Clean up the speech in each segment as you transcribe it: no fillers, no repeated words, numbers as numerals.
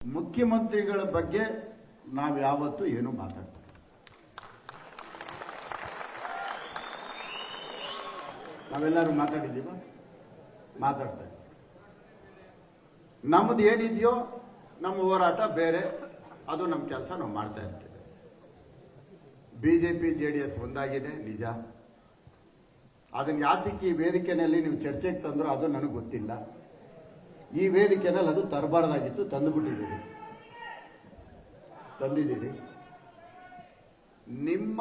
ಮುಖ್ಯಮಂತ್ರಿಗಳ ಬಗ್ಗೆ ನಾವು ಯಾವತ್ತೂ ಏನು ಮಾತಾಡ್ತೀವಿ. ನಾವೆಲ್ಲರೂ ಮಾತಾಡಿದ್ದೀವ, ಮಾತಾಡ್ತಾ ಇದ್ದೀವಿ. ನಮ್ದು ಏನಿದೆಯೋ ನಮ್ಮ ಹೋರಾಟ ಬೇರೆ, ಅದು ನಮ್ಮ ಕೆಲಸ ನಾವು ಮಾಡ್ತಾ ಇರ್ತೀವಿ. ಬಿಜೆಪಿ ಜೆಡಿಎಸ್ ಒಂದಾಗಿದೆ ನಿಜ. ಅದನ್ನ ಯಾತಕ್ಕೆ ಈ ವೇದಿಕೆಯಲ್ಲಿ ನೀವು ಚರ್ಚೆಗೆ ತಂದ್ರು ಅದು ನನಗೆ ಗೊತ್ತಿಲ್ಲ. ಈ ವೇದಿಕೆನಲ್ಲಿ ಅದು ತರಬಾರ್ದಾಗಿತ್ತು, ತಂದುಬಿಟ್ಟಿದ್ದೀರಿ, ತಂದಿದ್ದೀರಿ. ನಿಮ್ಮ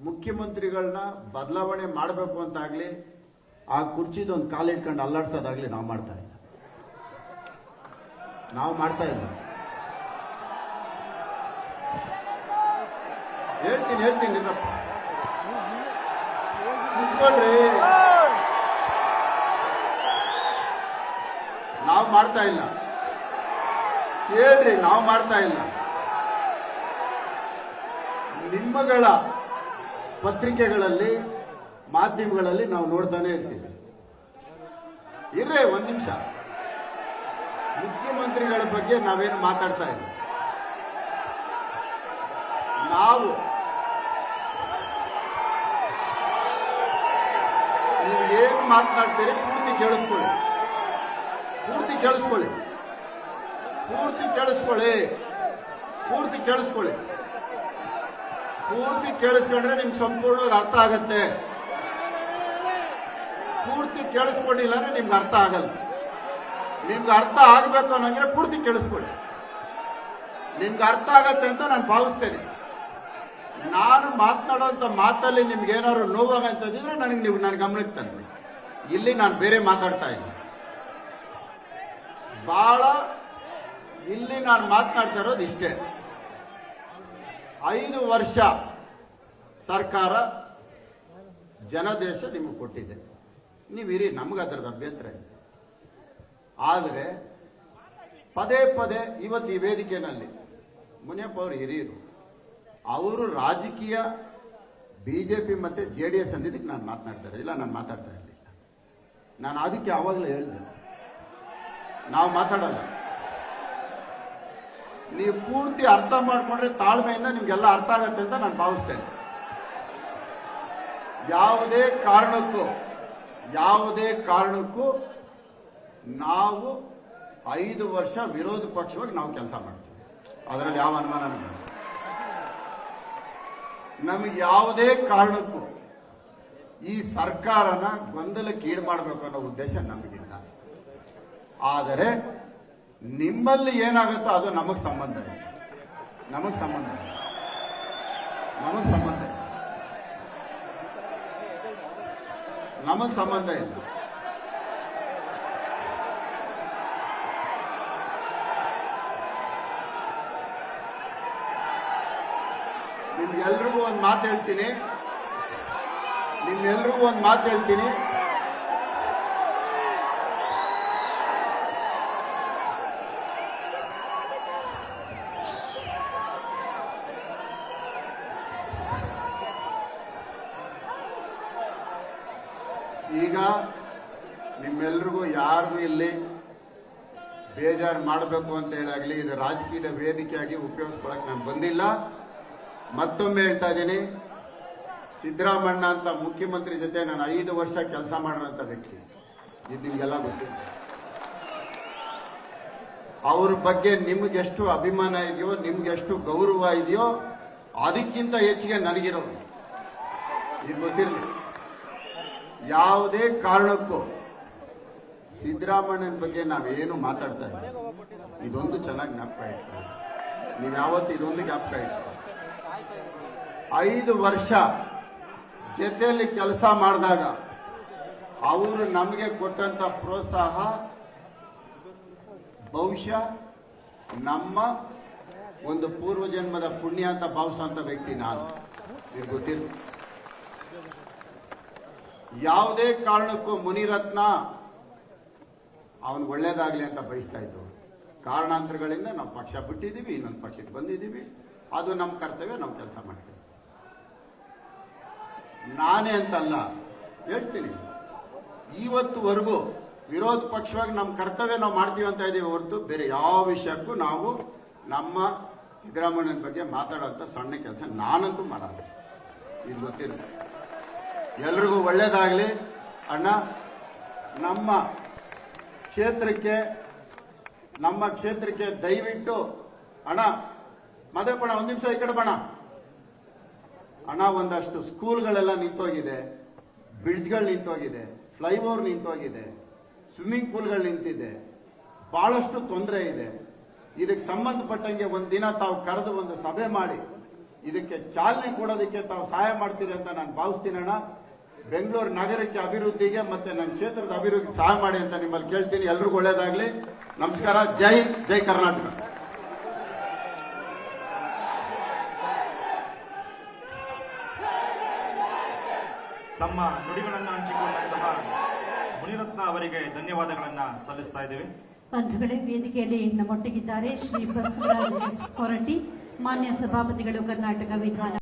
ಮುಖ್ಯಮಂತ್ರಿಗಳನ್ನ ಬದಲಾವಣೆ ಮಾಡಬೇಕು ಅಂತಾಗ್ಲಿ, ಆ ಕುರ್ಚಿದೊಂದು ಕಾಲಿಟ್ಕೊಂಡು ಅಲ್ಲಾಡ್ಸೋದಾಗ್ಲಿ ನಾವು ಮಾಡ್ತಾ ಇಲ್ಲ, ನಾವು ಮಾಡ್ತಾ ಇಲ್ಲ. ಹೇಳ್ತೀನಿ ನಿನ್ನಪ್ಪ, ನಿಂತ್ಕೊಳ್ರಿ. ನಾವು ಮಾಡ್ತಾ ಇಲ್ಲ, ಕೇಳ್ರಿ, ನಾವು ಮಾಡ್ತಾ ಇಲ್ಲ. ನಿಮ್ಮಗಳ ಪತ್ರಿಕೆಗಳಲ್ಲಿ, ಮಾಧ್ಯಮಗಳಲ್ಲಿ ನಾವು ನೋಡ್ತಾನೆ ಇರ್ತೀವಿ. ಇರ್ರೇ ಒಂದ್ ನಿಮಿಷ, ಮುಖ್ಯಮಂತ್ರಿಗಳ ಬಗ್ಗೆ ನಾವೇನು ಮಾತಾಡ್ತಾ ಇಲ್ಲ. ನೀವು ಏನು ಮಾತನಾಡ್ತೀರಿ ಪೂರ್ತಿ ಕೇಳಿಸ್ಕೊಳ್ಳಿ, ಪೂರ್ತಿ ಕೇಳಿಸ್ಕೊಳ್ಳಿ, ಪೂರ್ತಿ ಕೇಳಿಸ್ಕೊಳ್ಳಿ, ಪೂರ್ತಿ ಕೇಳಿಸ್ಕೊಳ್ಳಿ. ಪೂರ್ತಿ ಕೇಳಿಸ್ಕೊಂಡ್ರೆ ನಿಮ್ಗೆ ಸಂಪೂರ್ಣವಾಗಿ ಅರ್ಥ ಆಗತ್ತೆ. ಪೂರ್ತಿ ಕೇಳಿಸ್ಕೊಂಡಿಲ್ಲ ಅಂದ್ರೆ ನಿಮ್ಗೆ ಅರ್ಥ ಆಗಲ್ಲ. ನಿಮ್ಗೆ ಅರ್ಥ ಆಗ್ಬೇಕು ಅನ್ನೋಂಗಿದ್ರೆ ಪೂರ್ತಿ ಕೇಳಿಸ್ಕೊಳ್ಳಿ. ನಿಮ್ಗೆ ಅರ್ಥ ಆಗತ್ತೆ ಅಂತ ನಾನು ಭಾವಿಸ್ತೇನೆ. ನಾನು ಮಾತನಾಡುವಂತ ಮಾತಲ್ಲಿ ನಿಮ್ಗೆ ಏನಾದ್ರು ನೋವಾಗಂತಂದಿದ್ರೆ ನೀವು ನನ್ನ ಗಮನಕ್ಕೆ ತಂದ್ರಿ. ಇಲ್ಲಿ ನಾನು ಬೇರೆ ಮಾತಾಡ್ತಾ ಇಲ್ಲ. ಇಲ್ಲಿ ನಾನು ಮಾತನಾಡ್ತಾ ಇರೋದು ಇಷ್ಟೇ. 5 ವರ್ಷ ಸರ್ಕಾರ ಜನಾದೇಶ ನಿಮಗೆ ಕೊಟ್ಟಿದೆ, ನೀವಿರಿ, ನಮ್ಗೆ ಅದರದ ಅಭ್ಯಂತರ ಇದೆ. ಆದರೆ ಪದೇ ಪದೇ ಇವತ್ತು ಈ ವೇದಿಕೆಯಲ್ಲಿ ಮುನಿಯಪ್ಪ ಅವರು ಹಿರಿಯರು, ಅವರು ರಾಜಕೀಯ ಬಿಜೆಪಿ ಮತ್ತೆ ಜೆಡಿಎಸ್ ಅಂದಿದ್ದಕ್ಕೆ ನಾನು ಮಾತನಾಡ್ತಾ ಇಲ್ಲ, ನಾನು ಮಾತಾಡ್ತಾ ಇರಲಿಲ್ಲ. ನಾನು ಅದಕ್ಕೆ ಆವಾಗಲೇ ಹೇಳಿದೆ, ನಾವು ಮಾತಾಡಲ್ಲ. ನೀವು ಪೂರ್ತಿ ಅರ್ಥ ಮಾಡ್ಕೊಂಡ್ರೆ ತಾಳ್ಮೆಯಿಂದ ನಿಮ್ಗೆಲ್ಲ ಅರ್ಥ ಆಗತ್ತೆ ಅಂತ ನಾನು ಭಾವಿಸ್ತೇನೆ. ಯಾವುದೇ ಕಾರಣಕ್ಕೂ ನಾವು 5 ವರ್ಷ ವಿರೋಧ ಪಕ್ಷವಾಗಿ ನಾವು ಕೆಲಸ ಮಾಡ್ತೀವಿ. ಅದರಲ್ಲಿ ಯಾವ ಅನುಮಾನ ನಮಗೆ ಯಾವುದೇ ಕಾರಣಕ್ಕೂ ಈ ಸರ್ಕಾರನ ಗೊಂದಲಕ್ಕೆ ಈಡು ಮಾಡಬೇಕು ಅನ್ನೋ ಉದ್ದೇಶ ನಮಗಿಲ್ಲ. ಆದರೆ ನಿಮ್ಮಲ್ಲಿ ಏನಾಗುತ್ತೋ ಅದು ನಮಗೆ ಸಂಬಂಧ ಇಲ್ಲ, ನಮಗೆ ಸಂಬಂಧ ಇಲ್ಲ. ನಿಮ್ಗೆಲ್ರಿಗೂ ಒಂದು ಮಾತು ಹೇಳ್ತೀನಿ, ಈಗ ನಿಮ್ಮೆಲ್ರಿಗೂ ಯಾರಿಗೂ ಇಲ್ಲಿ ಬೇಜಾರು ಮಾಡಬೇಕು ಅಂತ ಹೇಳಾಗ್ಲಿ, ಇದು ರಾಜಕೀಯದ ವೇದಿಕೆಯಾಗಿ ಉಪಯೋಗಿಸ್ಕೊಳಕ್ ನಾನು ಬಂದಿಲ್ಲ. ಮತ್ತೊಮ್ಮೆ ಹೇಳ್ತಾ ಇದ್ದೀನಿ, ಸಿದ್ದರಾಮಣ್ಣ ಅಂತ ಮುಖ್ಯಮಂತ್ರಿ ಜೊತೆ ನಾನು 5 ವರ್ಷ ಕೆಲಸ ಮಾಡಿರೋಂಥ ವ್ಯಕ್ತಿ, ಇದು ನಿಮ್ಗೆಲ್ಲ ಗೊತ್ತಿದೆ. ಅವ್ರ ಬಗ್ಗೆ ನಿಮ್ಗೆಷ್ಟು ಅಭಿಮಾನ ಇದೆಯೋ, ನಿಮ್ಗೆಷ್ಟು ಗೌರವ ಇದೆಯೋ, ಅದಕ್ಕಿಂತ ಹೆಚ್ಚಿಗೆ ನನಗಿರೋದು ಇದು ಗೊತ್ತಿರಲಿ. ಯಾವುದೇ ಕಾರಣಕ್ಕೂ ಸಿದ್ದರಾಮಣ್ಣನ ಬಗ್ಗೆ ನಾವೇನು ಮಾತಾಡ್ತಾ ಇಲ್ಲ. ಇದೊಂದು ಚೆನ್ನಾಗಿ ಜ್ಞಾಪಕ ಇಟ್ಕೊಳ್ಳಿ, ನೀವು ಯಾವತ್ತು ಇದೊಂದು ಜ್ಞಾಪಕ ಇಟ್ಕೊಳ್ಳಿ. 5 ವರ್ಷ ಜೊತೆಯಲ್ಲಿ ಕೆಲಸ ಮಾಡಿದಾಗ ಅವರು ನಮಗೆ ಕೊಟ್ಟಂತ ಪ್ರೋತ್ಸಾಹ ಬಹುಶಃ ನಮ್ಮ ಒಂದು ಪೂರ್ವಜನ್ಮದ ಪುಣ್ಯ ಅಂತ ಭಾವಿಸುವಂತ ವ್ಯಕ್ತಿ ನಾನು, ಇದು ಗೊತ್ತಿಲ್ಲ. ಯಾವುದೇ ಕಾರಣಕ್ಕೂ ಮುನಿರತ್ನ ಅವನ್ ಒಳ್ಳೇದಾಗ್ಲಿ ಅಂತ ಬಯಸ್ತಾ ಇದ್ರು. ಕಾರಣಾಂತರಗಳಿಂದ ನಾವು ಪಕ್ಷ ಬಿಟ್ಟಿದ್ದೀವಿ, ಇನ್ನೊಂದು ಪಕ್ಷಕ್ಕೆ ಬಂದಿದ್ದೀವಿ. ಅದು ನಮ್ಮ ಕರ್ತವ್ಯ, ನಾವು ಕೆಲಸ ಮಾಡ್ತೀವಿ. ನಾನೇ ಅಂತಲ್ಲ ಹೇಳ್ತೀನಿ, ಇವತ್ತುವರೆಗೂ ವಿರೋಧ ಪಕ್ಷವಾಗಿ ನಮ್ಮ ಕರ್ತವ್ಯ ನಾವು ಮಾಡ್ತೀವಿ ಅಂತ ಇದೀವಿ ಹೊರತು ಬೇರೆ ಯಾವ ವಿಷಯಕ್ಕೂ ನಾವು ನಮ್ಮ ಸಿದ್ದರಾಮಯ್ಯನ ಬಗ್ಗೆ ಮಾತಾಡೋಂಥ ಸಣ್ಣ ಕೆಲಸ ನಾನಂತೂ ಮಾಡಲ್ಲ. ಇದು ಗೊತ್ತಿಲ್ಲ. ಎಲ್ರಿಗೂ ಒಳ್ಳೇದಾಗ್ಲಿ ಅಣ್ಣ. ನಮ್ಮ ಕ್ಷೇತ್ರಕ್ಕೆ ದಯವಿಟ್ಟು ಅಣ್ಣ ಮದಪಣ ಒಂದ್ ನಿಮಿಷ ಈ ಕಡೆ ಬಣ ಅಣ್ಣ. ಒಂದಷ್ಟು ಸ್ಕೂಲ್ಗಳೆಲ್ಲ ನಿಂತೋಗಿದೆ, ಬ್ರಿಡ್ಜ್ಗಳು ನಿಂತೋಗಿದೆ, ಫ್ಲೈಓವರ್ ನಿಂತೋಗಿದೆ, ಸ್ವಿಮ್ಮಿಂಗ್ ಪೂಲ್ಗಳು ನಿಂತಿದೆ, ಬಹಳಷ್ಟು ತೊಂದರೆ ಇದೆ. ಇದಕ್ಕೆ ಸಂಬಂಧಪಟ್ಟಂಗೆ ಒಂದಿನ ತಾವು ಕರೆದು ಒಂದು ಸಭೆ ಮಾಡಿ ಇದಕ್ಕೆ ಚಾಲನೆ ಕೊಡೋದಕ್ಕೆ ತಾವು ಸಹಾಯ ಮಾಡ್ತೀರಿ ಅಂತ ನಾನು ಭಾವಿಸ್ತೀನಣ್ಣ. ಬೆಂಗಳೂರು ನಗರಕ್ಕೆ ಅಭಿವೃದ್ಧಿಗೆ ಮತ್ತೆ ನನ್ನ ಕ್ಷೇತ್ರದ ಅಭಿವೃದ್ಧಿಗೆ ಸಹಾಯ ಮಾಡಿ ಅಂತ ನಿಮ್ಮಲ್ಲಿ ಕೇಳ್ತೀನಿ. ಎಲ್ರಿಗೂ ಒಳ್ಳೇದಾಗ್ಲಿ. ನಮಸ್ಕಾರ. ಜೈ ಹಿಂದ್, ಜೈ ಕರ್ನಾಟಕ. ತಮ್ಮ ನುಡಿಗಳನ್ನು ಹಂಚಿಕೊಂಡಂತಹ ಮುನಿರತ್ನ ಅವರಿಗೆ ಧನ್ಯವಾದಗಳನ್ನ ಸಲ್ಲಿಸ್ತಾ ಇದ್ದೇವೆ. ಬಂಧುಗಳೇ, ವೇದಿಕೆಯಲ್ಲಿ ನಮ್ಮೊಟ್ಟಿಗಿದ್ದಾರೆ ಶ್ರೀ ಬಸವರಾಜ ಹೊರಟ್ಟಿ, ಮಾನ್ಯ ಸಭಾಪತಿಗಳು, ಕರ್ನಾಟಕ ವಿಧಾನ